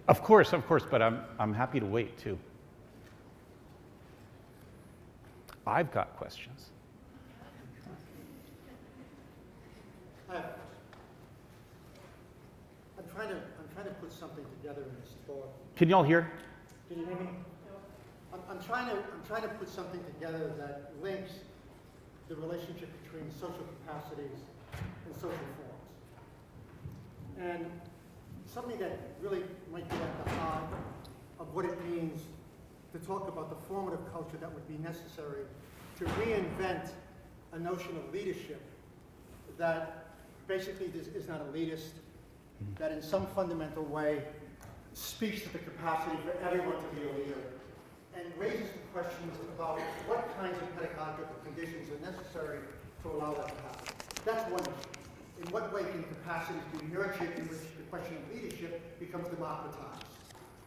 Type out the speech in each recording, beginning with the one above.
Of course, but I'm happy to wait too. I've got questions. I'm trying to put something together in this thought. Can y'all hear? Can you hear me? I'm trying to put something together that links the relationship between social capacities and social forms. And something that really might get at the heart of what it means to talk about the formative culture that would be necessary to reinvent a notion of leadership that basically is not elitist, that in some fundamental way speaks to the capacity for everyone to be a leader, and raises the questions about what kinds of pedagogical conditions are necessary to allow that to happen. That's one issue. In what way can capacities be nurtured in which the question of leadership becomes democratized?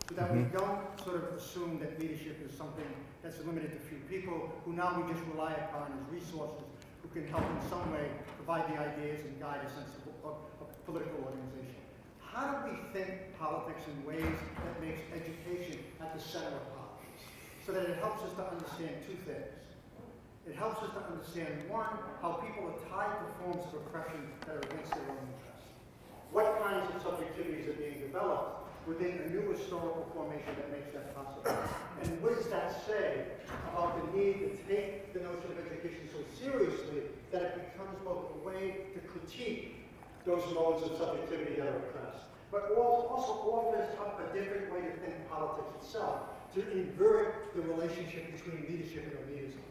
So that we don't sort of assume that leadership is something that's limited to few people who now we just rely upon as resources who can help in some way provide the ideas and guide a sense of political organization. How do we think politics in ways that makes education at the center of politics? So that it helps us to understand two things. It helps us to understand, one, how people are tied to forms of oppression that are against their own interests. What kinds of subjectivities are being developed within a new historical formation that makes that possible? And what does that say about the need to take the notion of education so seriously that it becomes both a way to critique those modes of subjectivity that are oppressed, but also offers up a different way to think politics itself, to invert the relationship between leadership and elitism,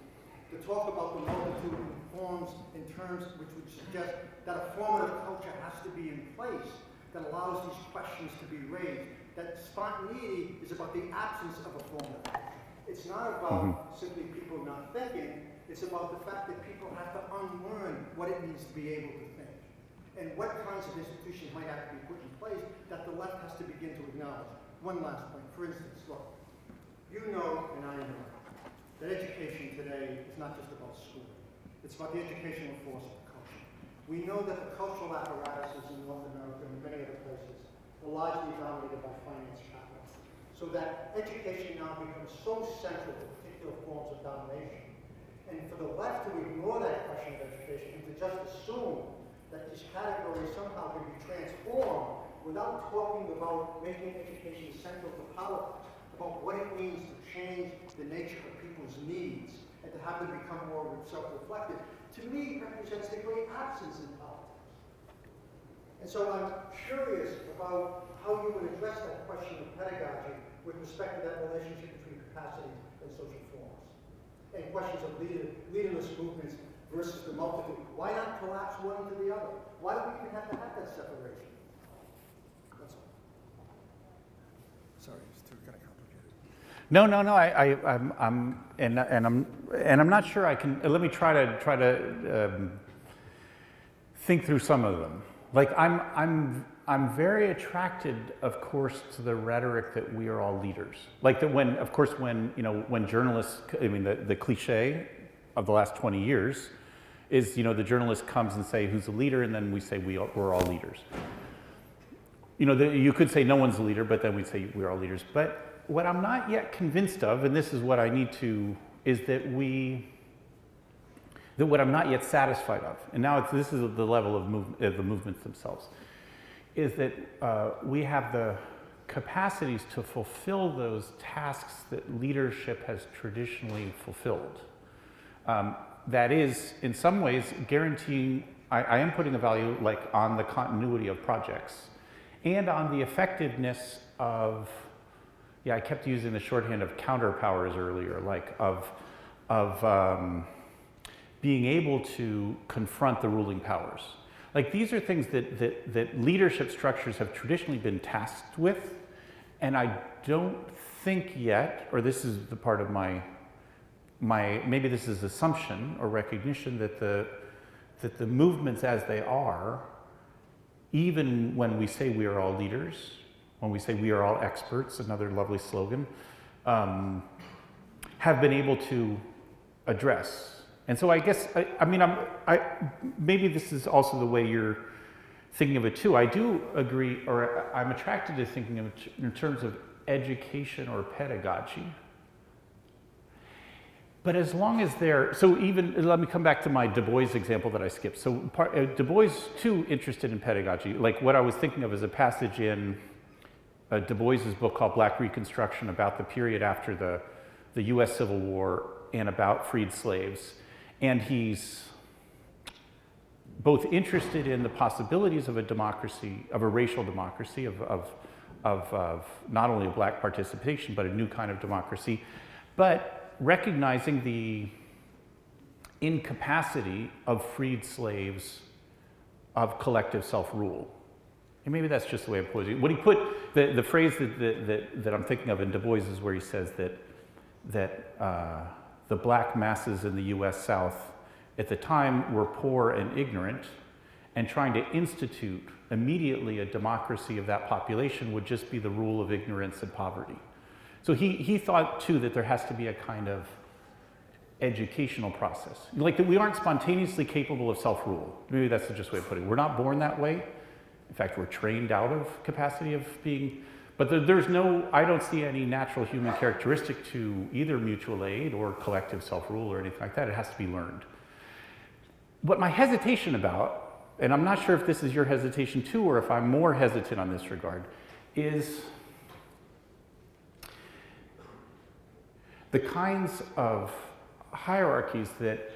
to talk about the multitude of forms in terms which would suggest that a formative culture has to be in place that allows these questions to be raised, that spontaneity is about the absence of a formative culture. It's not about simply people not thinking, it's about the fact that people have to unlearn what it means to be able to think, and what kinds of institutions might have to be put in place that the left has to begin to acknowledge. One last point. For instance, look, you know and I know that education today is not just about schooling. It's about the educational force of the culture. We know that the cultural apparatuses in North America and many other places are largely dominated by finance capital. So that education now becomes so central to particular forms of domination. And for the left to ignore that question of education and to just assume that these categories somehow can be transformed without talking about making education central to politics, about what it means to change the nature of people's needs and to have them become more self-reflective, to me represents the great absence in politics. And so I'm curious about how you would address that question of pedagogy with respect to that relationship between capacities and social forms, and questions of leaderless movements versus the multitude. Why not collapse one into the other? Why do we even have to have that separation? That's all. Sorry, it's too kind of complicated. No. I'm not sure I can. Let me try to think through some of them. Like I'm very attracted, of course, to the rhetoric that we are all leaders. Like that when journalists, the cliche of the last 20 years is, the journalist comes and say who's a leader, and then we say we're all leaders. You could say no one's a leader, but then we'd say we're all leaders. But what I'm not yet convinced of, and this is what I need to, is that what I'm not yet satisfied of, and now this is the level of the movements themselves, is that we have the capacities to fulfill those tasks that leadership has traditionally fulfilled. That is, in some ways, guaranteeing, I am putting a value on the continuity of projects and on the effectiveness of, I kept using the shorthand of counterpowers earlier, of being able to confront the ruling powers. These are things that leadership structures have traditionally been tasked with, and I don't think yet, or this is the part of my maybe this is assumption or recognition that the movements as they are, even when we say we are all leaders, when we say we are all experts, another lovely slogan, have been able to address. And so I guess, maybe this is also the way thinking of it too. I do agree, or I'm attracted to thinking of it in terms of education or pedagogy. But as long as they're, so even, let me come back to my Du Bois example that I skipped. So Du Bois too interested in pedagogy. Like what I was thinking of is a passage in Du Bois's book called Black Reconstruction about the period after the US Civil War and about freed slaves. And he's both interested in the possibilities of a democracy, of a racial democracy, of not only a black participation, but a new kind of democracy, but recognizing the incapacity of freed slaves of collective self-rule. And maybe that's just the way I'm posing it. What he put, the phrase that I'm thinking of in Du Bois is where he says that the black masses in the US South at the time were poor and ignorant, and trying to institute immediately a democracy of that population would just be the rule of ignorance and poverty. So he thought too that there has to be a kind of educational process. Like that we aren't spontaneously capable of self-rule. Maybe that's just the way of putting it. We're not born that way. In fact, we're trained out of capacity of being, but there's no, I don't see any natural human characteristic to either mutual aid or collective self-rule or anything like that. It has to be learned. What my hesitation about, and I'm not sure if this is your hesitation too, or if I'm more hesitant on this regard, is the kinds of hierarchies that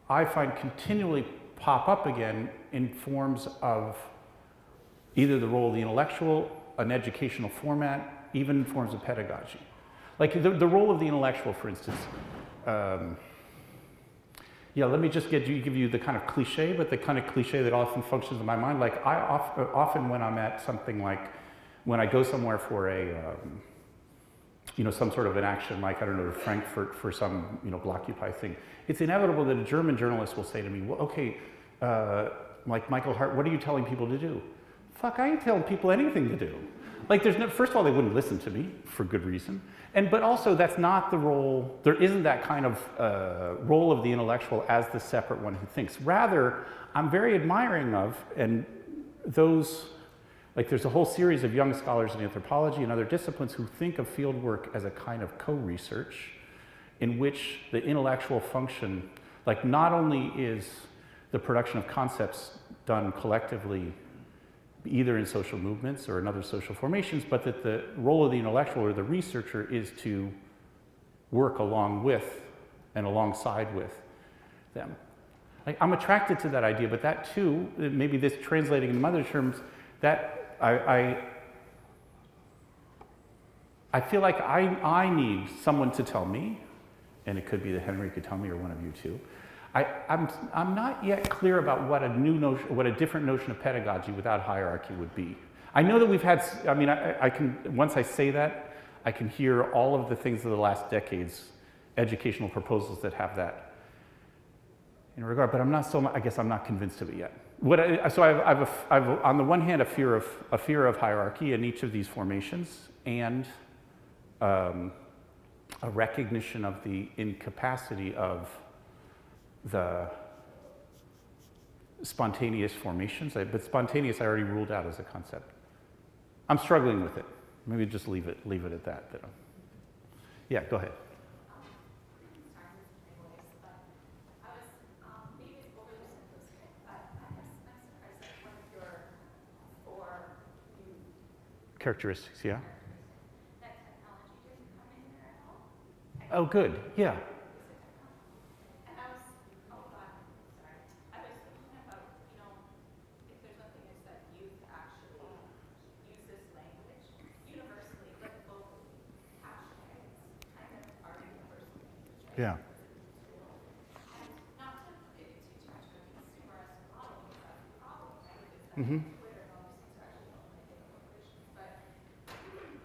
I find continually pop up again in forms of either the role of the intellectual, an educational format, even forms of pedagogy. Like the role of the intellectual, for instance. Yeah, let me just give you the kind of cliche, but the kind of cliche that often functions in my mind. Like I often when I'm at something like, when I go somewhere for a, some sort of an action, like, I don't know, Frankfurt for some, Blockupy thing, it's inevitable that a German journalist will say to me, well, okay, like Michael Hardt, what are you telling people to do? Fuck, I ain't telling people anything to do. Like there's no, first of all, they wouldn't listen to me for good reason. But also that's not the role, there isn't that kind of role of the intellectual as the separate one who thinks. Rather, I'm very admiring of, and those, like there's a whole series of young scholars in anthropology and other disciplines who think of fieldwork as a kind of co-research in which the intellectual function, like not only is the production of concepts done collectively either in social movements or in other social formations, but that the role of the intellectual or the researcher is to work along with and alongside with them. Like, I'm attracted to that idea, but that too, maybe this translating in other terms, that I feel like I need someone to tell me, and it could be that Henry could tell me or one of you too. I'm not yet clear about what a new notion, what a different notion of pedagogy without hierarchy would be. I know that we've had, I can, once I say that, I can hear all of the things of the last decades, educational proposals that have that in regard, but I'm not so, I guess I'm not convinced of it yet. So I've on the one hand, a fear of hierarchy in each of these formations, and a recognition of the incapacity of the spontaneous formations, but spontaneous I already ruled out as a concept. I'm struggling with it. Maybe just leave it at that. Yeah, go ahead. Characteristics, yeah. That technology didn't come in there at all. Oh, good. Yeah. Yeah. And not to get too much of a consumerist model, because that's the problem, right? Because Mm-hmm. Twitter and all these things are actually only making corporations. But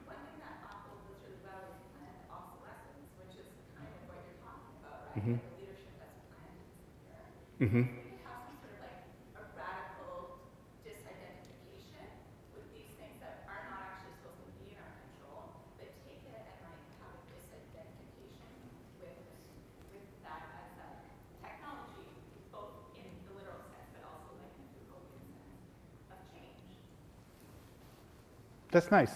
one thing that Apple does really well is plan obsolescence, which is kind of what you're talking about, right? Mm-hmm. Like the leadership that's planned here. Mm-hmm. We could have some sort of like a radical disidentification with these things that are not actually supposed to be in our control, but take it and like have a disidentification with that as a technology, both in the literal sense, but also like in the Googlean sense of That's nice.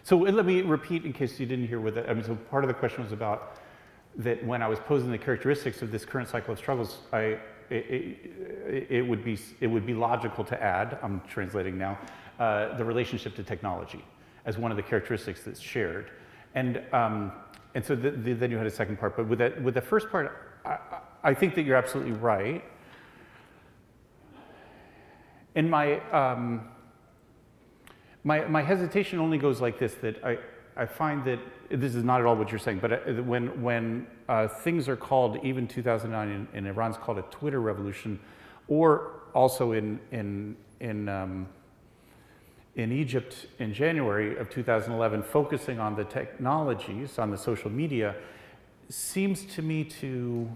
So let me repeat in case you didn't hear what that, I mean, so part of the question was about that when I was posing the characteristics of this current cycle of struggles, it would be logical to add, I'm translating now, the relationship to technology as one of the characteristics that's shared. And so then you had a second part, but with the first part, I think that you're absolutely right. And my hesitation only goes like this, that I find that, this is not at all what you're saying, but when things are called, even 2009 in Iran's called a Twitter revolution, or also in Egypt in January of 2011, focusing on the technologies, on the social media, seems to me to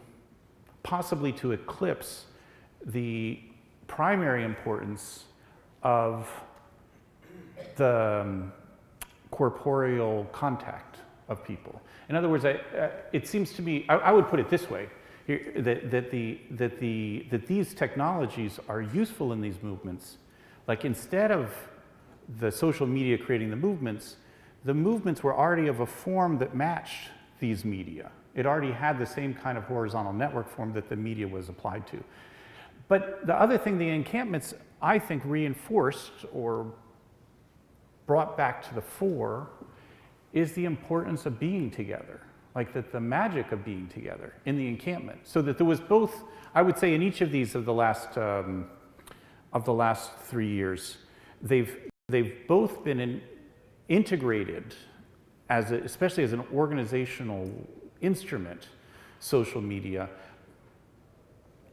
possibly to eclipse the primary importance of the corporeal contact of people. In other words, it seems to me, I would put it this way, that these technologies are useful in these movements. Like, instead of the social media creating the movements were already of a form that matched these media. It already had the same kind of horizontal network form that the media was applied to. But the other thing the encampments, I think, reinforced or brought back to the fore is the importance of being together, like that the magic of being together in the encampment. So that there was both, I would say, in each of these of the last 3 years, they've both been integrated especially as an organizational instrument, social media,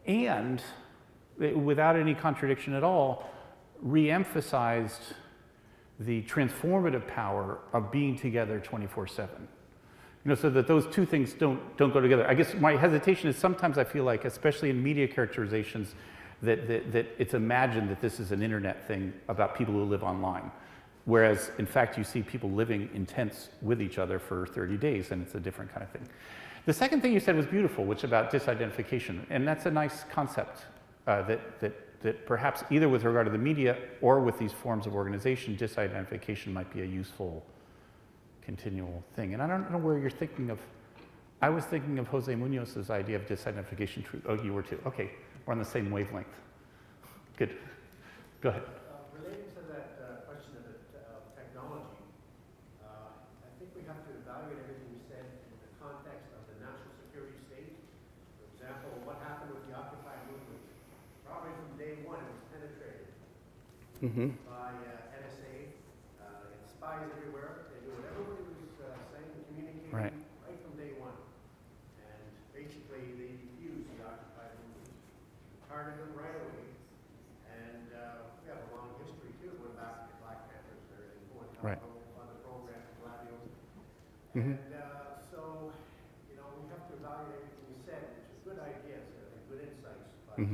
and without any contradiction at all, re-emphasized the transformative power of being together 24/7. You know, so that those two things don't go together. I guess my hesitation is sometimes I feel like, especially in media characterizations, that it's imagined that this is an internet thing about people who live online. Whereas, in fact, you see people living in tents with each other for 30 days, and it's a different kind of thing. The second thing you said was beautiful, which about disidentification, and that's a nice concept that perhaps either with regard to the media or with these forms of organization, disidentification might be a useful continual thing. And I don't know where you're thinking of. I was thinking of Jose Munoz's idea of disidentification. Oh, you were too. Okay, we're on the same wavelength. Good. Go ahead. Relating to that question of technology, I think we have to evaluate everything you said in the context of the national security state. For example, what happened with the Occupy movement? Probably from day one, it was penetrated by NSA, spies everywhere. They knew what everybody was saying and communicating right from day one. And basically, they defused the Occupy movement, targeted them right away. And we have a long history too, going back to the Black Panthers and everything, going right on the program, Gladio. And so, you know, we have to evaluate everything you said, which is good ideas and good insights. But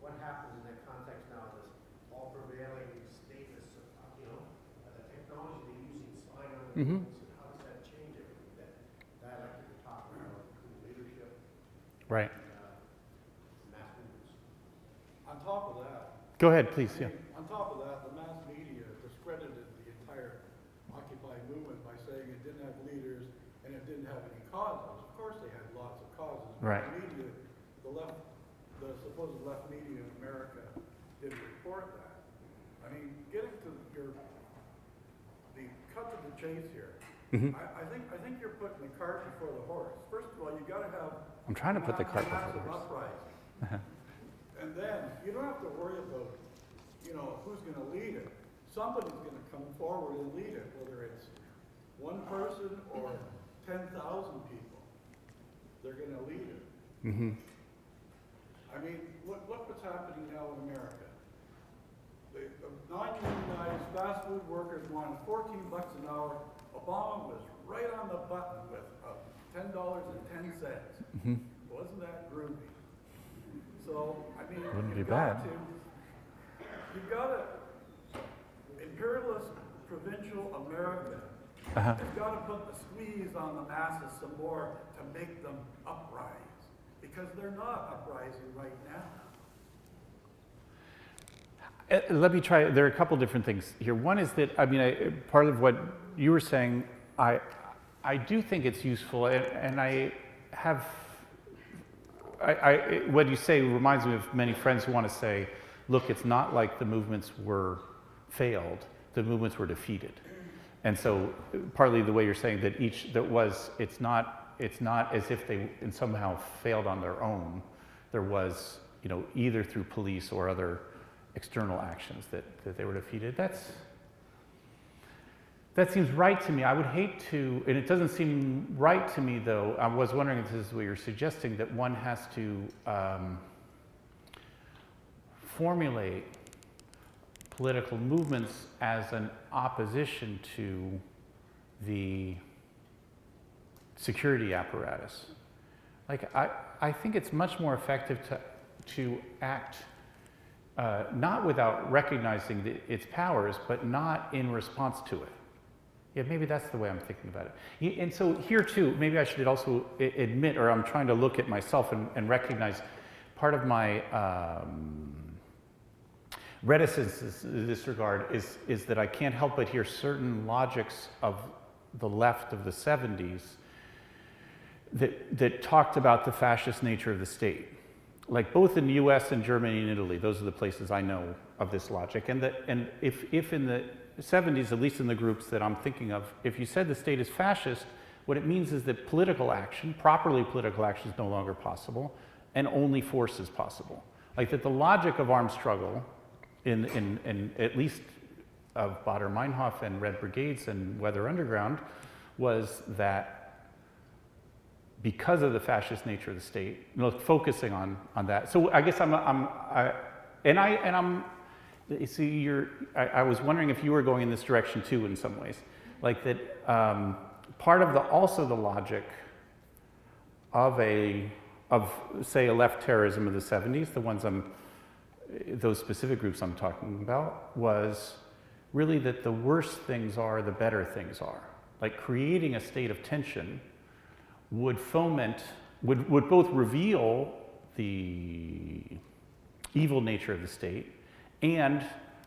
what happens in that context now, this all prevailing status of, you know, the technology they're using, spying on the movements, and how does that change everything? That dialectic you're talking about, leadership, right. Mass movements. On top of that, go ahead, please. Yeah. on top of that, the mass media discredited the entire Occupy movement by saying it didn't have leaders and it didn't have any causes. Of course, they had lots of causes. But right. The media, the supposed left media in America, didn't report that. I mean, getting to the cut to the chase here. I think you're putting the cart before the horse. First of all, you got to have. I'm trying to put the cart before the horse. Uprising. And then you don't have to worry about, you know, who's going to lead it. Somebody's going to come forward and lead it, whether it's one person or 10,000 people. They're going to lead it. I mean, look what's happening now in America. The non-unionized fast food workers wanted $14 an hour. Obama was right on the button with $10.10. Wasn't that groovy? So, I mean, Wouldn't be you've bad. got to, imperialist provincial America has got to put the squeeze on the masses some more to make them uprise, because they're not uprising right now. Let me try. There are a couple different things here. One is that, I mean, part of what you were saying, I do think it's useful, and I have, what you say reminds me of many friends who want to say, look, it's not like the movements were failed, the movements were defeated. And so partly the way you're saying that it's not as if they somehow failed on their own. There was, either through police or other external actions that they were defeated. That seems right to me. I would hate to, and it doesn't seem right to me though, I was wondering if this is what you're suggesting, that one has to formulate political movements as an opposition to the security apparatus. Like, I think it's much more effective to act not without recognizing its powers, but not in response to it. Yeah, maybe that's the way I'm thinking about it. And so here too, maybe I should also admit, or I'm trying to look at myself and recognize part of my reticence in this regard is that I can't help but hear certain logics of the left of the 70s that talked about the fascist nature of the state. Like both in the US and Germany and Italy, those are the places I know of this logic. And if in the 70s, at least in the groups that I'm thinking of, if you said the state is fascist, what it means is that political action, properly political action, is no longer possible, and only force is possible. Like that the logic of armed struggle, in at least of Baader-Meinhof and Red Brigades and Weather Underground, was that because of the fascist nature of the state, focusing on that. So I guess I was wondering if you were going in this direction too in some ways. Like that part of also the logic of say a left terrorism of the 70s, those specific groups I'm talking about, was really that the worse things are, the better things are. Like creating a state of tension would both reveal the evil nature of the state and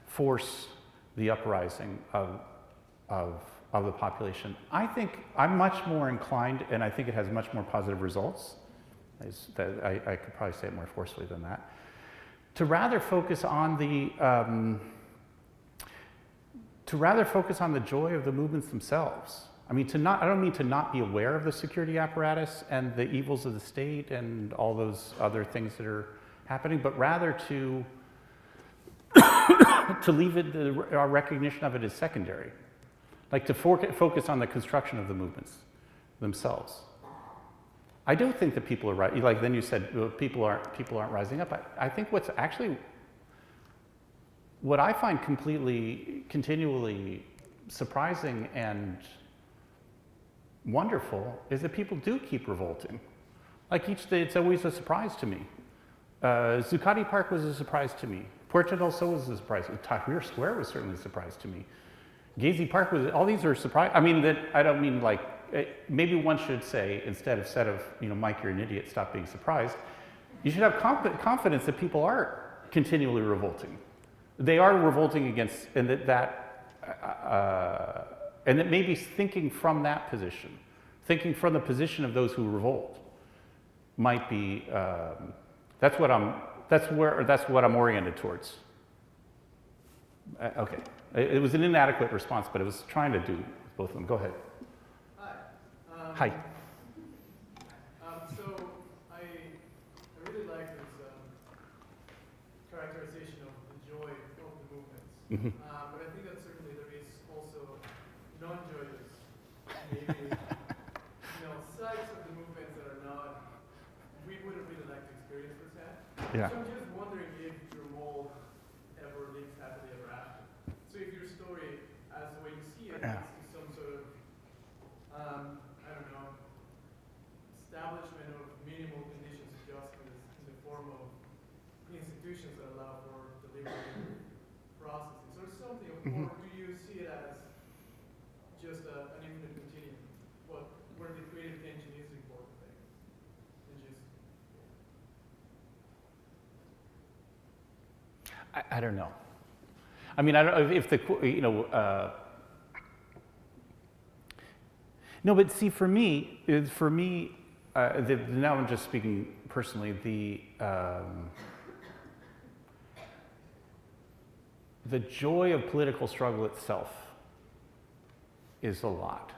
force the uprising of the population. I think I'm much more inclined, and I think it has much more positive results, I could probably say it more forcefully than that, to rather focus on the joy of the movements themselves. I mean, I don't mean to not be aware of the security apparatus and the evils of the state and all those other things that are happening, but rather to leave our recognition of it as secondary. Like to focus on the construction of the movements themselves. I don't think that people are right. Like then you said, well, people aren't rising up. I think what I find continually surprising and wonderful is that people do keep revolting. Like each day, it's always a surprise to me. Zuccotti Park was a surprise to me. Puerto del Sol was a surprise. Tahrir Square was certainly a surprise to me. Gezi Park was, all these are surprise. I mean, I don't mean like, maybe one should say, instead of, Mike, you're an idiot, stop being surprised. You should have confidence that people are continually revolting. They are revolting against, and and that maybe thinking from that position, thinking from the position of those who revolt, might be. That's what I'm oriented towards. Okay, it was an inadequate response, but it was trying to do both of them. Go ahead. Hi. Hi. So I really like this characterization of the joy of the movements. Mm-hmm. But I think that certainly there is also non-joyous, maybe, sides of the movements that are not, we wouldn't really like to experience firsthand. Yeah. So I'm just wondering if your mold ever lives happily ever after. So if your story, as the way you see it, Yeah. is some sort of, I don't know, establishment of minimal conditions of justice in the form of institutions that allow for deliberative processes or something, or do you see it as just an infinite continuum, where the creative tension is the important thing? And just, I don't know. I mean, I don't know if the, no, but see, for me, now I'm just speaking personally, the joy of political struggle itself is a lot.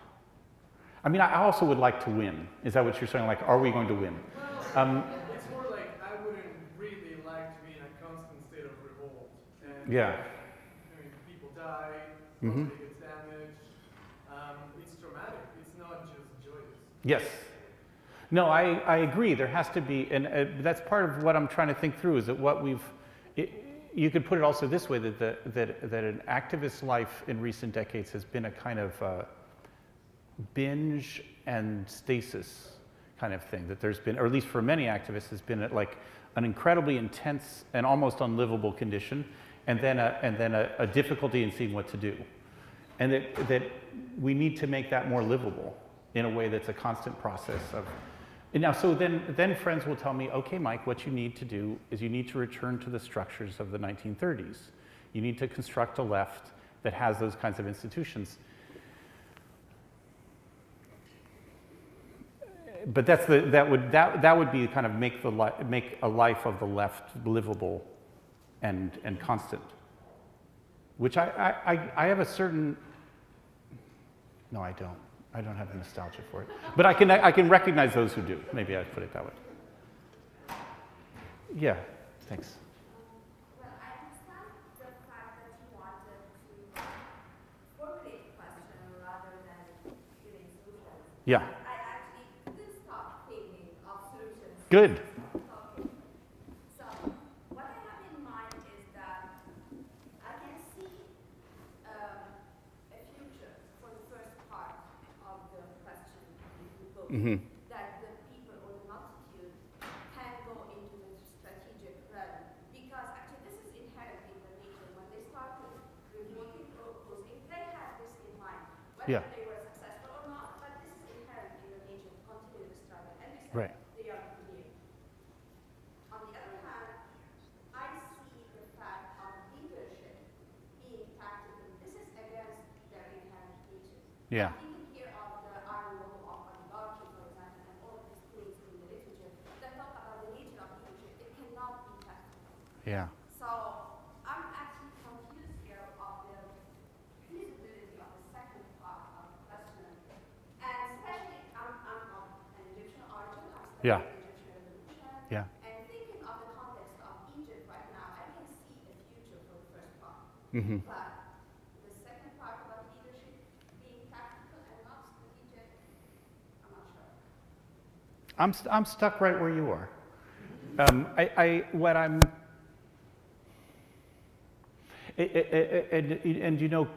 I mean, I also would like to win. Is that what you're saying? Like, are we going to win? Well, it's more like I wouldn't really like to be in a constant state of revolt. And, Yeah. I mean, people die, Mhm. property gets damaged. It's traumatic. It's not just joyous. Yes. No, I agree. There has to be, and that's part of what I'm trying to think through, is that what you could put it also this way, that an activist life in recent decades has been a kind of binge and stasis kind of thing, that there's been, or at least for many activists, has been like an incredibly intense and almost unlivable condition, and then a difficulty in seeing what to do. And that we need to make that more livable in a way that's a constant process of. And now, so then friends will tell me, okay, Mike, what you need to do is you need to return to the structures of the 1930s. You need to construct a left that has those kinds of institutions. But that would be kind of make a life of the left livable and constant. Which I have a certain. No, I don't. I don't have nostalgia for it. But I can recognize those who do. Maybe I'd put it that way. Yeah, thanks. Well, I understand the fact that you wanted to formulate a question rather than giving solutions. Yeah. I actually couldn't stop thinking of solutions. Good. Okay. So, what I have in mind is that I can see a future for the first part of the question in the book, that the people or the multitude can go into the strategic realm. Because actually this is inherent in the nature. When they started revolting, opposing, they had this in mind. Whether Yeah. they were successful or not, but this is inherent in the nature to continue the struggle. And they said Right. they are new. On the other hand, I see the fact of leadership being tactical. This is against their inherent nature. Yeah. I'm thinking here of the iron law of oligarchy, for example, and all of these things in the literature that talk about the nature of leadership. It cannot be tactical. Yeah. So I'm actually confused here of the feasibility of the second part of the question. And especially, I'm of an Egyptian origin. I'm studying Yeah. the Egyptian revolution. Yeah. And thinking of the context of Egypt right now, I can see a future for the first part. Mm-hmm. But the second part about leadership being tactical and not strategic, I'm not sure. I'm stuck right where you are.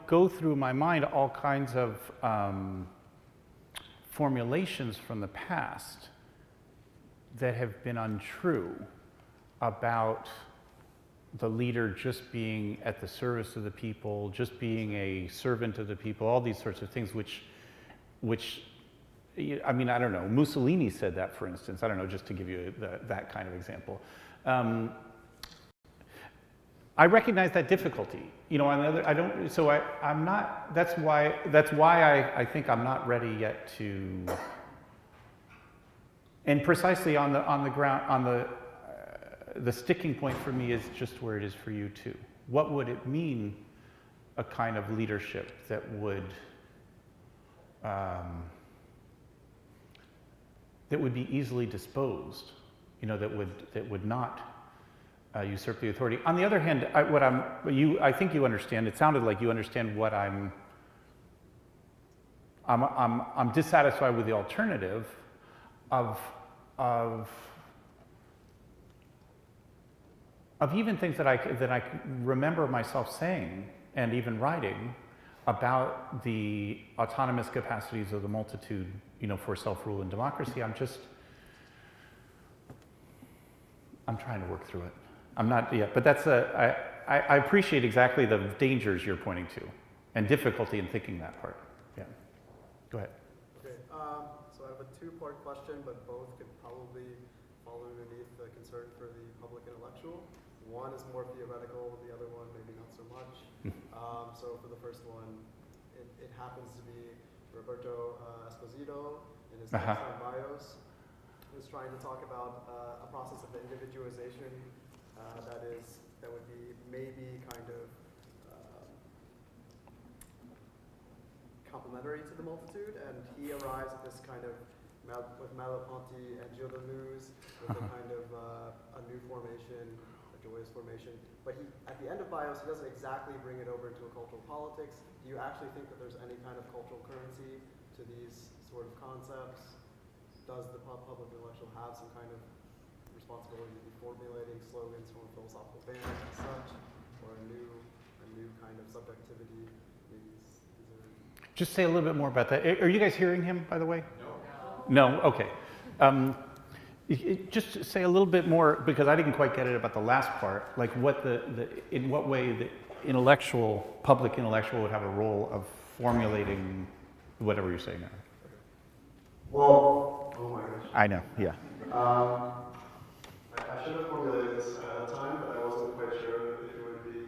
Go through my mind all kinds of formulations from the past that have been untrue about the leader just being at the service of the people, just being a servant of the people, all these sorts of things, which I mean, I don't know. Mussolini said that, for instance. I don't know, just to give you that kind of example. I recognize that difficulty. On the other, I don't. So I'm not. That's why I think I'm not ready yet to. And precisely on the ground, the sticking point for me is just where it is for you too. What would it mean, a kind of leadership that would be easily disposed, that would not usurp the authority. On the other hand, I think you understand. It sounded like you understand what I'm dissatisfied with the alternative of even things that I remember myself saying and even writing about the autonomous capacities of the multitude, for self-rule and democracy. I'm trying to work through it. I'm not yet, but I appreciate exactly the dangers you're pointing to and difficulty in thinking that part. Yeah. Go ahead. Okay, so I have a two-part question, but both could probably fall underneath the concern for the public intellectual. One is more theoretical, the other one maybe not so much. first one, it happens to be Roberto Esposito in his Uh-huh. text on bios, who's trying to talk about a process of individualization that would be maybe kind of complementary to the multitude, and he arrives at this kind of with Merleau-Ponty and Gilles Deleuze with a kind of a new formation, a joyous formation. But at the end of bios, he doesn't exactly bring it over into a cultural politics. Do you actually think that there's any kind of cultural currency to these sort of concepts? Does the public intellectual have some kind of responsibility to be formulating slogans from a philosophical band as such, or a new kind of subjectivity? These are Just say a little bit more about that. Are you guys hearing him, by the way? No? Okay. Just say a little bit more, because I didn't quite get it about the last part, like what in what way the public intellectual would have a role of formulating whatever you're saying now. well, oh my gosh. I know, yeah. I should have formulated this ahead of time, but I wasn't quite sure if it would be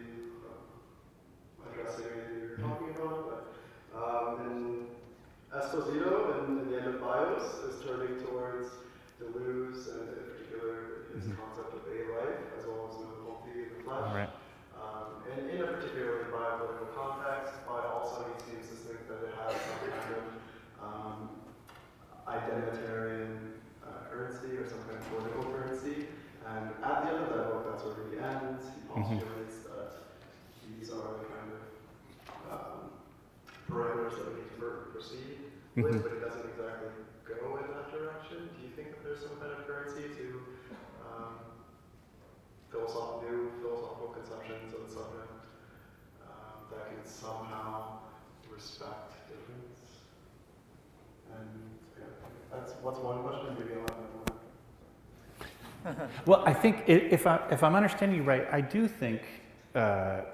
addressing anything you're talking about. But in Esposito, in the end of bios, is turning towards Deleuze, and in particular his concept of a life, as well as Merleau-Ponty in the flesh. Right. And in a particularly biopolitical context, but also he seems to think that it has some kind of identitarian currency or some kind of political currency. And at the end of that book, that's where he ends. He postulates that these are the kind of parameters that we need to proceed with, but it doesn't exactly go in that direction. Do you think that there's some kind of currency to new philosophical conceptions of the subject that can somehow respect difference? And that's what's one question. Maybe I'll have another one. Well, I think if I'm understanding you right, I do think that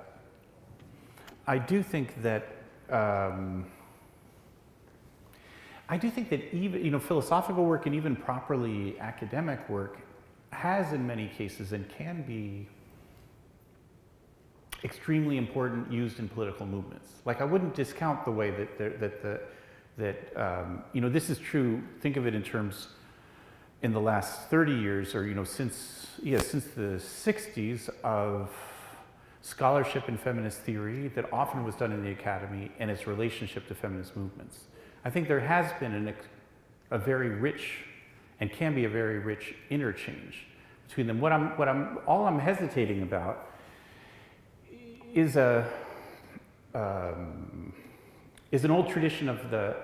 even philosophical work and even properly academic work has in many cases and can be extremely important used in political movements. Like I wouldn't discount the way that this is true. Think of it in terms in the last 30 years, or since the 60s, of scholarship in feminist theory that often was done in the academy and its relationship to feminist movements. I think there has been a very rich and can be a very rich interchange between them. All I'm hesitating about is an old tradition of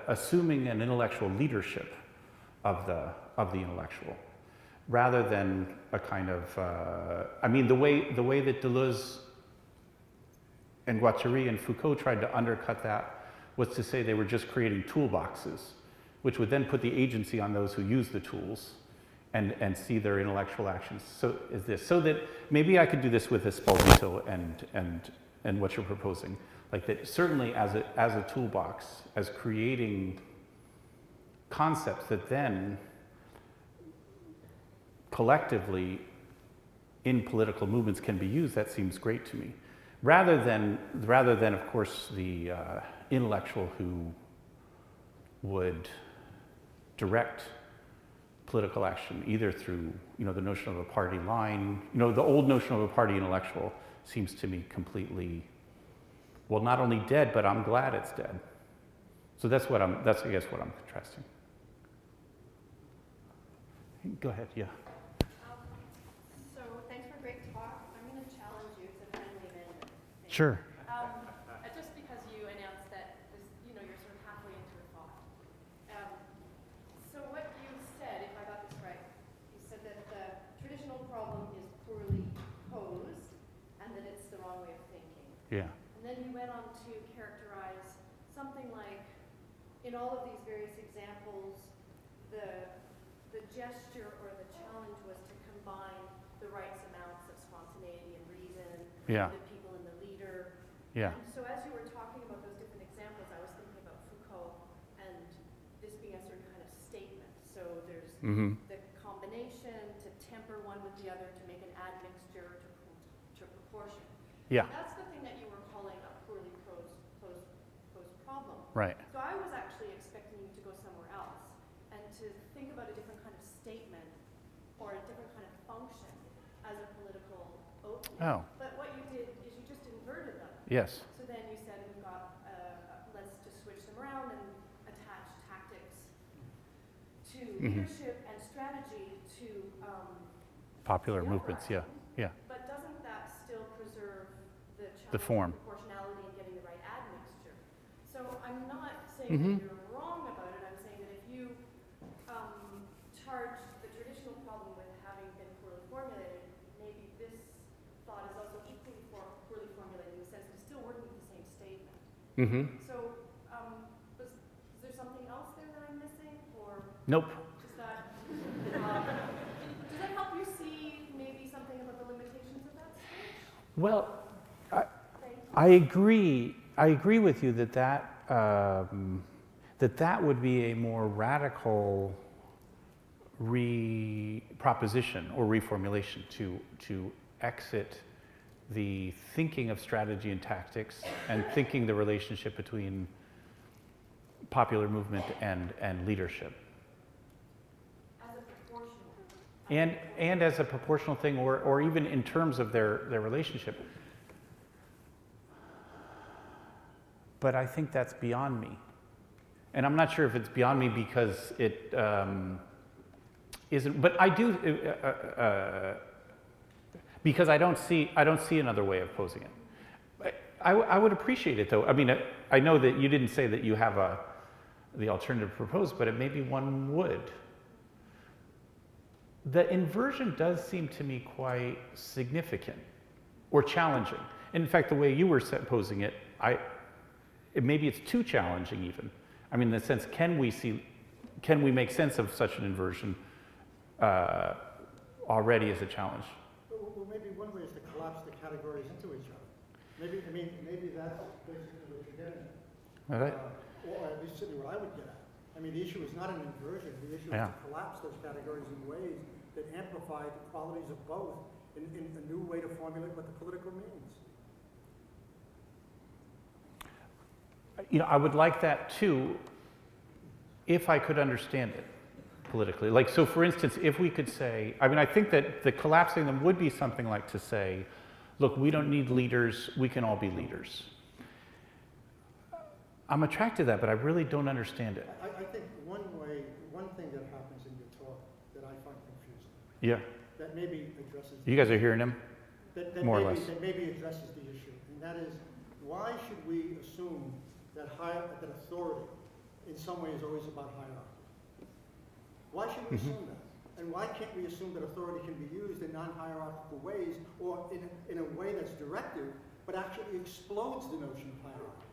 assuming an intellectual leadership of the intellectual, rather than a kind of the way that Deleuze and Guattari and Foucault tried to undercut that was to say they were just creating toolboxes, which would then put the agency on those who use the tools and see their intellectual actions. So that maybe I could do this with Esposito and what you're proposing, like that certainly as a toolbox, as creating concepts that then collectively in political movements can be used. That seems great to me, rather than of course the intellectual who would direct political action either through the notion of a party line. The old notion of a party intellectual seems to me completely, well, not only dead, but I'm glad it's dead. So that's I guess what I'm contrasting. Go ahead, yeah. So thanks for a great talk. I'm going to challenge you to finally end it. Sure. Just because you announced that this, you're sort of halfway into a thought. So what you said, if I got this right, you said that the traditional problem is poorly posed and that it's the wrong way of thinking. Yeah. And then you went on to characterize something like, in all of these various examples, the gesture or the challenge was to combine the right amounts of spontaneity and reason, Yeah. the people and the leader. Yeah. And so as you were talking about those different examples, I was thinking about Foucault and this being a certain kind of statement. So there's the combination to temper one with the other, to make an admixture, to proportion. Yeah. That's the thing that you were calling a poorly posed Right. So I was actually expecting you to go somewhere else and to think about a different kind of statement or a different kind of function as a political opening. Oh. But what you did is you just inverted them. Yes. So then you said we've got, let's just switch them around and attach tactics to leadership and strategy to Popular the movements. Yeah. uprising. Yeah. But doesn't that still preserve the The challenge form. of proportionality and getting the right admixture? So I'm not saying Mhm. that you're wrong about it. I'm saying that if you charge the traditional problem with having been poorly formulated, maybe this thought is also equally poorly formulated in the sense that it's still working with the same statement. Mm-hmm. So is there something else there that I'm missing, or Nope. does that help you see maybe something about the limitations of that speech? Well, Thank you. I agree. I agree with you that that would be a more radical proposition or reformulation to exit the thinking of strategy and tactics and thinking the relationship between popular movement and leadership. As a proportional. And as a proportional thing, or even in terms of their relationship. But I think that's beyond me. And I'm not sure if it's beyond me because it isn't, but I do, because I don't see another way of posing it. I would appreciate it though. I mean, I know that you didn't say that you have the alternative proposed, but maybe one would. The inversion does seem to me quite significant or challenging. In fact, the way you were posing it, maybe it's too challenging even. I mean, in the sense, can we make sense of such an inversion already as a challenge? Well, maybe one way is to collapse the categories into each other. Maybe that's basically what you're getting at. All right. Or at least certainly what I would get at. I mean, the issue is not an inversion. The issue is Yeah. to collapse those categories in ways that amplify the qualities of both in a new way to formulate what the political means. You know, I would like that too, if I could understand it politically. Like, so for instance, if we could say, I mean, I think that the collapsing them would be something like to say, look, we don't need leaders, we can all be leaders. I'm attracted to that, but I really don't understand it. I think one thing that happens in your talk that I find confusing, Yeah. that maybe addresses You guys are hearing him? that more or maybe, less. that maybe addresses the issue, and that is, why should we assume that authority in some way is always about hierarchy? Why should we assume that? And why can't we assume that authority can be used in non-hierarchical ways or in a way that's directive, but actually explodes the notion of hierarchy?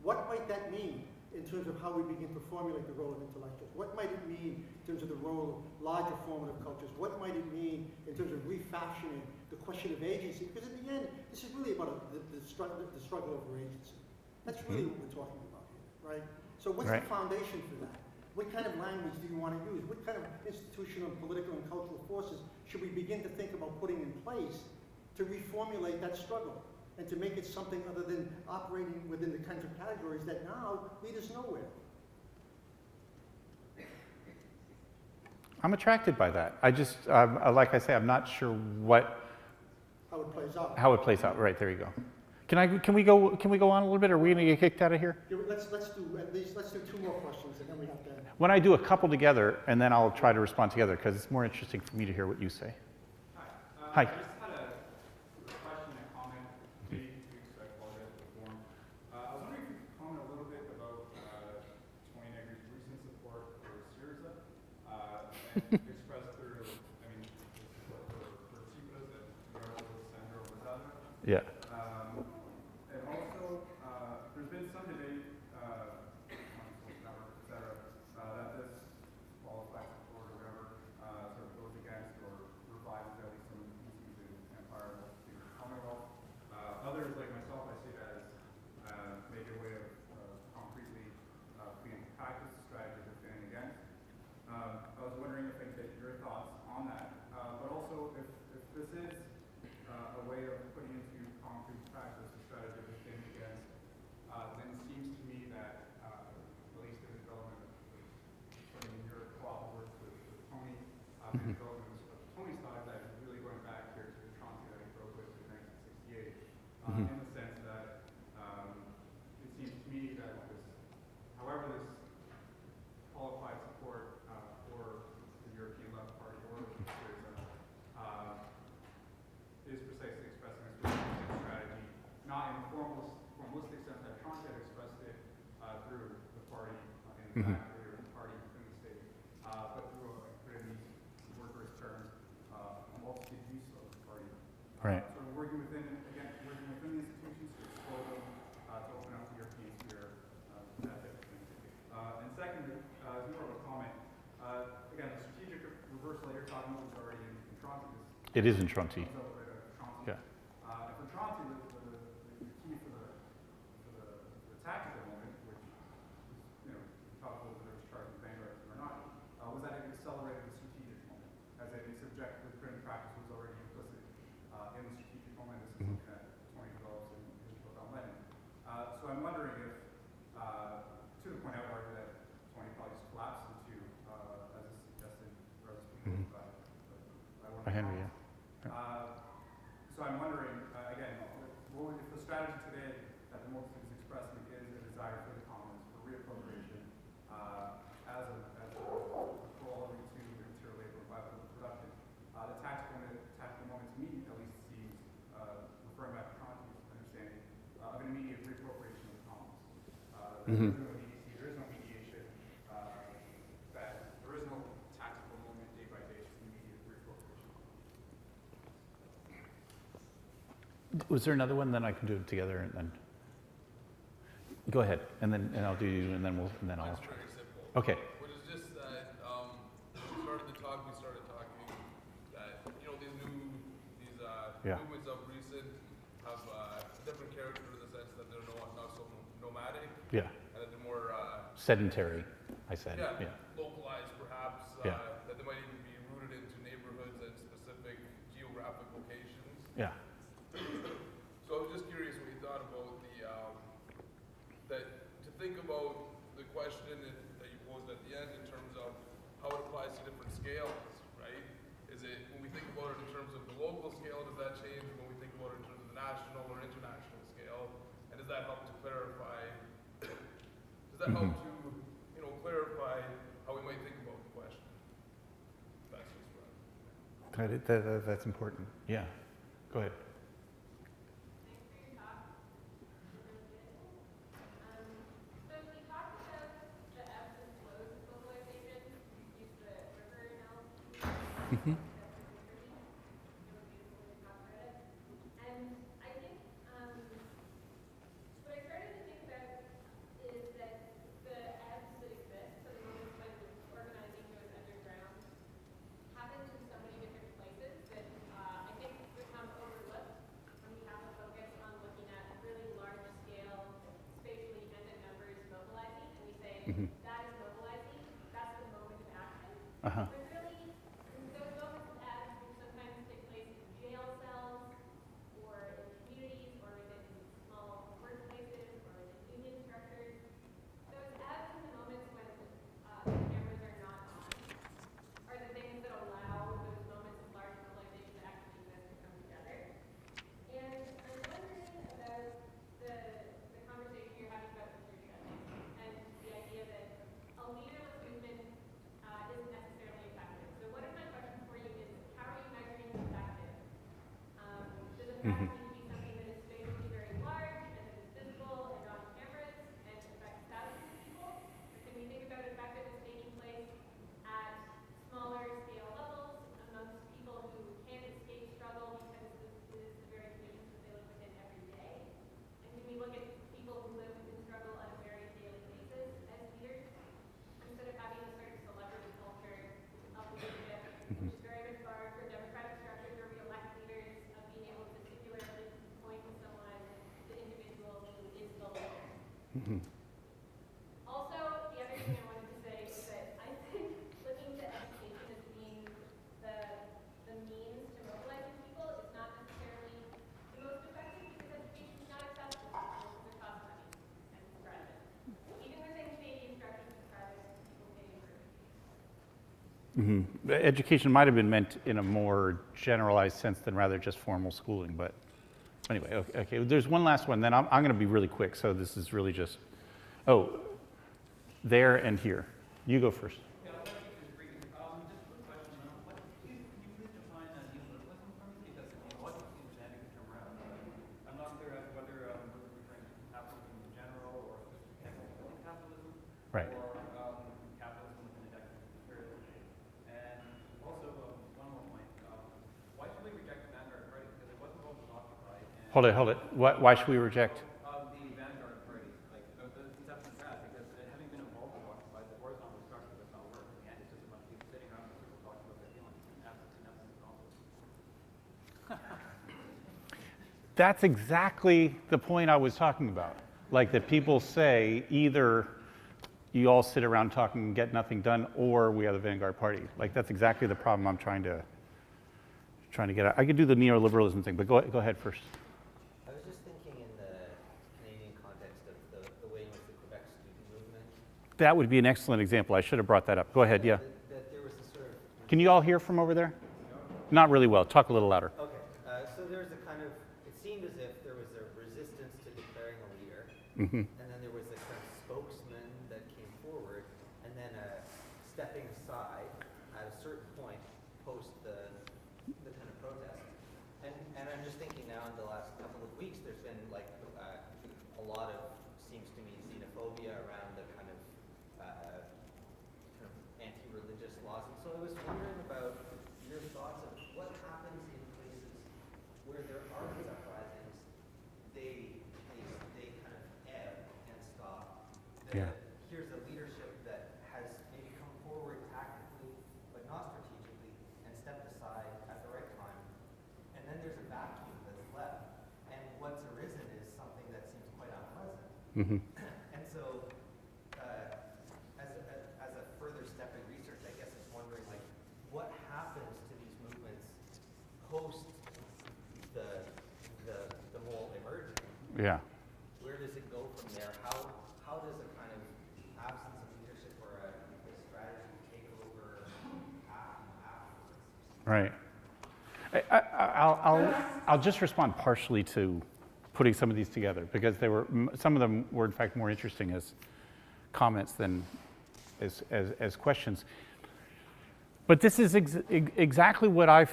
What might that mean in terms of how we begin to formulate the role of intellectuals? What might it mean in terms of the role of larger formative cultures? What might it mean in terms of refashioning the question of agency? Because in the end, this is really about the struggle over agency. That's really what we're talking about here, right? So what's the foundation for that? What kind of language do you want to use? What kind of institutional, political, and cultural forces should we begin to think about putting in place to reformulate that struggle and to make it something other than operating within the kinds of categories that now lead us nowhere? I'm attracted by that. I just, like I say, I'm not sure How it plays out. how it plays out. Right, there you go. Can we go on a little bit? Are we going to get kicked out of here? Yeah, let's do two more questions and then we have to. When I do a couple together, and then I'll try to respond together, because it's more interesting for me to hear what you say. Hi. I just had a question and comment. Maybe I apologize for the form. I was wondering if you could comment a little bit about Tony Negri's recent support for Syriza, and expressed through, I mean, support for Chief President, Revolt, Centre, or Wazada. Yeah. And also, there's been some debate on social networks, et cetera, that this qualified support or whatever sort of goes against or revives at least some pieces in empire of the Commonwealth. Others, like myself, I see that as maybe a way of concretely being practice strategy to defending against. I was wondering if I could in the sense that it seems to me that this, however this qualified support for the European Left Party or is precisely expressing a specific strategy, not in a formalistic sense that Trump had expressed it through the party in the fact or the party within the state, but through in these workers' terms, a multitude use of the party. Right. So we're working within, again, working within the institutions to explore them, to open up the European sphere, that type of thing. And secondly, as more of a comment, again, the strategic reversal that you're talking about is already in Tronti. It is in Tronti. Yeah. And for Tronti, the key for the tactical moment, which is, you know, talked about whether it's charging Vanguard or not, was that it accelerated the strategic moment, as a subjective printing practice was already implicit in the strategic moment. This is something that Tony develops in his book on Lenin. So I'm wondering if, to the point I would argue that Tony probably just collapsed into, as is suggested, or as proposed by one of the Henry, comments. So I'm wondering, again, if the strategy today that the multitude is expressing is a desire for the commons, for reappropriation, as a corollary to material labor by production, the tactical moment to me at least seems, referring back to Tronti's understanding, of an immediate reappropriation of the commons. There is no mediation, that there is no tactical moment day by day, just immediate reappropriation. Was there another one? Then I can do it together, and then go ahead, and I'll do you, and then I'll. Mine's very simple. Okay. Which is just that we started talking that, you know, these movements of recent have a different character in the sense that they're not so nomadic. Yeah. And that they're more Sedentary, I said. Yeah. localized perhaps. Yeah. That they might even be rooted into neighborhoods and specific geographic locations. Yeah. So I was just curious what you thought about to think about the question that you posed at the end in terms of how it applies to different scales, right? Is it, when we think about it in terms of the local scale, does that change when we think about it in terms of the national or international scale? And does that help to clarify, clarify how we might think about the question? That's just right. That's important. Yeah. Go ahead. Thanks for your talk. Really good. So we talked about the ebbs and flows of globalization. Use the river analogy. And I think what I started to think about is that the ebbs that exist, so the moments when organizing goes underground, happens in so many different places that I think become overlooked when we have a focus on looking at really large scale, spatially independent numbers mobilizing, and we say that is mobilizing, that's the moment of action. But really, those moments of action which sometimes take place in jail cells, or in communities, or within small workplaces, or within union structures. Those ebbs and the moments when the cameras are not on are the things that allow those moments of large mobilization to actually exist to come together. And I'm wondering about the conversation you're having about leadership and the idea that a leaderless movement isn't necessarily effective. So one of my questions for you is, how are you measuring effective? Does effect need to be something that is spatially very large and that is visible and on cameras and affects thousands of people? Or can we think about effective as taking place at smaller scale levels amongst people who can't escape struggle because this is the very conditions that they live within every day? And can we look at people who live in struggle on a very daily basis as leaders instead of having a certain celebrity culture of leadership, which is very much borrowed from democratic structures where we elect leaders, of being able to singularly point to someone, the individual who is the leader. Also, the other thing I wanted to say is that I think looking to education as being the means to mobilizing people is not necessarily the most effective because education is not accessible to people because it costs money and it's private. Even within Canadian structures, it's private, people pay for it. Education might have been meant in a more generalized sense than rather just formal schooling, but Anyway, okay, there's one last one, then I'm going to be really quick, so this is really just, oh, there and here. You go first. Yeah, I'll let you just brief. Just a quick question. Can you please define neoliberalism for me? Because what seems to have to come around? I'm not clear as to whether we're referring to capitalism in general or specifically capitalism, Right. or capitalism within a decade period. And also, one more point. Why should we reject the Vanguard Party? Because it wasn't both occupied. Hold it, hold it. Why should we reject? The Vanguard Party, like the conception of that, because having been involved with occupied, the horizontal structure does not work. And it's just a bunch of people sitting around and people talking about their feelings and absence and all. That's exactly the point I was talking about. Like that people say either you all sit around talking and get nothing done, or we are the Vanguard Party. Like that's exactly the problem I'm trying to get at. I could do the neoliberalism thing, but go ahead first. I was just thinking in the Canadian context of the way in which the Quebec student movement. That would be an excellent example. I should have brought that up. Go ahead, yeah. That there was a sort of. Can you all hear from over there? Not really well. Talk a little louder. Okay, so there's a kind of, it seemed as if there was a resistance to declaring a leader, Mm-hmm. and then there was a kind of spokesman that came forward, and then a stepping aside at a certain point post the kind of protest. And I'm just thinking now in the last couple of weeks, there's been like a lot of, seems to me, xenophobia around the kind of anti-religious laws. And so I was wondering about your thoughts of what happens in places where there are these uprisings, they kind of ebb and stop. Yeah. Here's a leadership that has maybe come forward tactically, but not strategically, and stepped aside at the right time. And then there's a vacuum that's left. And what's arisen is something that seems quite unpleasant. Mm-hmm. And so, as a further step in research, I guess is wondering, like, what happens to these movements post the whole emerging? Yeah. Where does it go from there? How does a kind of absence of leadership or a strategy take over afterwards? Right. I'll just respond partially to putting some of these together because some of them were in fact more interesting as comments than as questions. But this is exactly what I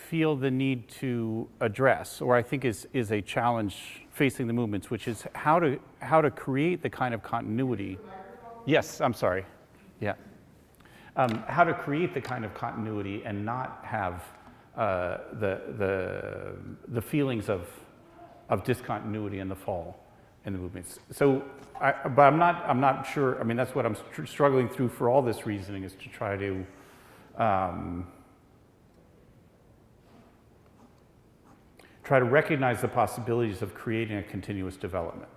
feel the need to address, or I think is a challenge facing the movements, which is how to create the kind of continuity. Yes, I'm sorry. Yeah. How to create the kind of continuity and not have the feelings of discontinuity and the fall in the movements. So, but I'm not sure. I mean, that's what I'm struggling through for all this reasoning is to try to recognize the possibilities of creating a continuous development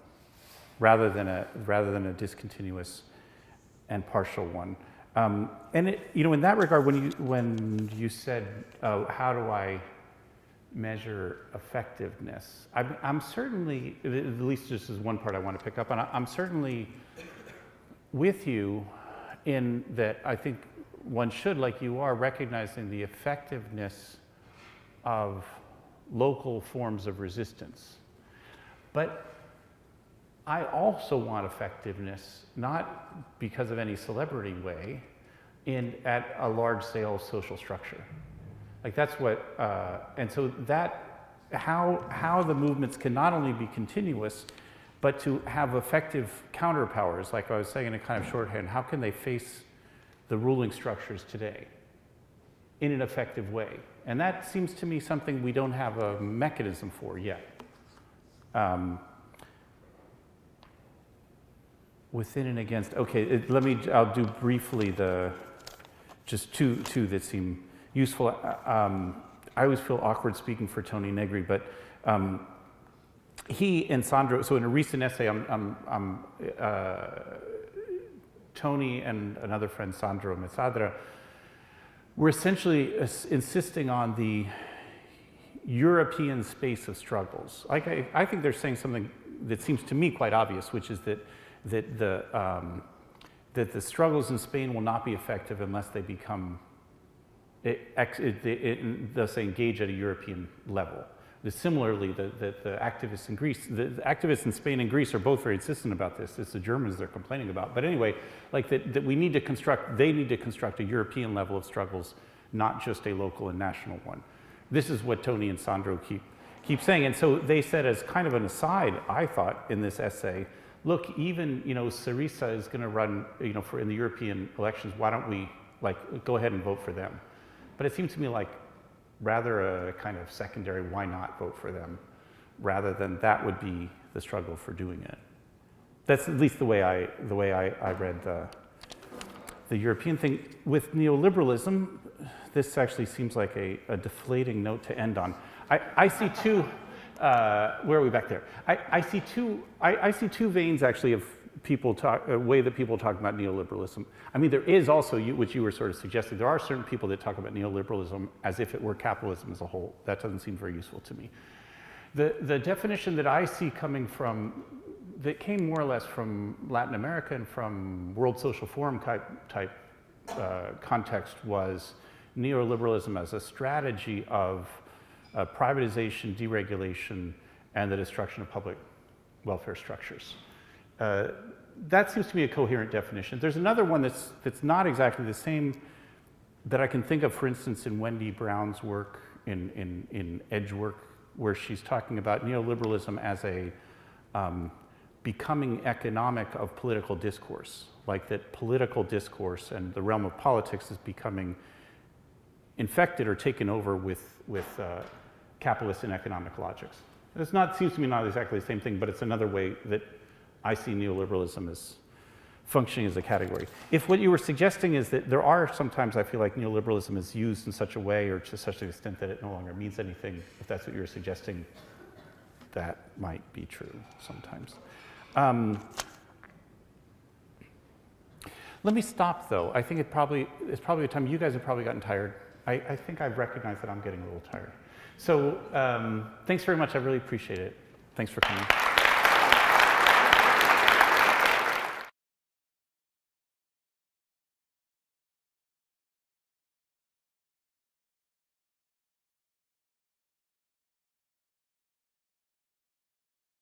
rather than a discontinuous and partial one. And in that regard, when you said, how do I measure effectiveness? I'm certainly, at least this is one part I want to pick up on. I'm certainly with you in that I think one should, like you are, recognizing the effectiveness of local forms of resistance. But I also want effectiveness, not because of any celebrity way, at a large-scale social structure. Like that's what, and so that, how the movements can not only be continuous, but to have effective counterpowers, like I was saying in a kind of shorthand, how can they face the ruling structures today in an effective way? And that seems to me something we don't have a mechanism for yet. Within and against, okay, I'll do briefly just two that seem useful. I always feel awkward speaking for Tony Negri, but he and Sandro, so in a recent essay, Tony and another friend, Sandro Mesadra, were essentially insisting on the European space of struggles. I think they're saying something that seems to me quite obvious, which is that the struggles in Spain will not be effective unless they become, thus engage at a European level, Similarly, the activists in Greece, the activists in Spain and Greece are both very insistent about this. It's the Germans they're complaining about. But anyway, like that we need to construct, they need to construct a European level of struggles, not just a local and national one. This is what Tony and Sandro keep saying. And so they said, as kind of an aside, I thought in this essay, look, even, you know, Syriza is going to run, you know, in the European elections. Why don't we, like, go ahead and vote for them? But it seems to me like rather a kind of secondary, why not vote for them, rather than that would be the struggle for doing it. That's at least the way I read the European thing. With neoliberalism, this actually seems like a deflating note to end on. I see two. Where are we back there? I see two veins actually of people a way that people talk about neoliberalism. I mean, there is also, which you were sort of suggesting, there are certain people that talk about neoliberalism as if it were capitalism as a whole. That doesn't seem very useful to me. The definition that I see coming from, that came more or less from Latin America and from World Social Forum type context, was neoliberalism as a strategy of privatization, deregulation, and the destruction of public welfare structures. That seems to be a coherent definition. There's another one that's not exactly the same that I can think of, for instance, in Wendy Brown's work in Edge work, where she's talking about neoliberalism as a becoming economic of political discourse, like that political discourse and the realm of politics is becoming infected or taken over with capitalist and economic logics. It's not, seems to me not exactly the same thing, but it's another way that I see neoliberalism as functioning as a category. If what you were suggesting is that there are sometimes, I feel like neoliberalism is used in such a way or to such an extent that it no longer means anything, if that's what you're suggesting, that might be true sometimes. Let me stop though. I think it's probably a time, you guys have probably gotten tired. I think I've recognized that I'm getting a little tired. So thanks very much, I really appreciate it. Thanks for coming.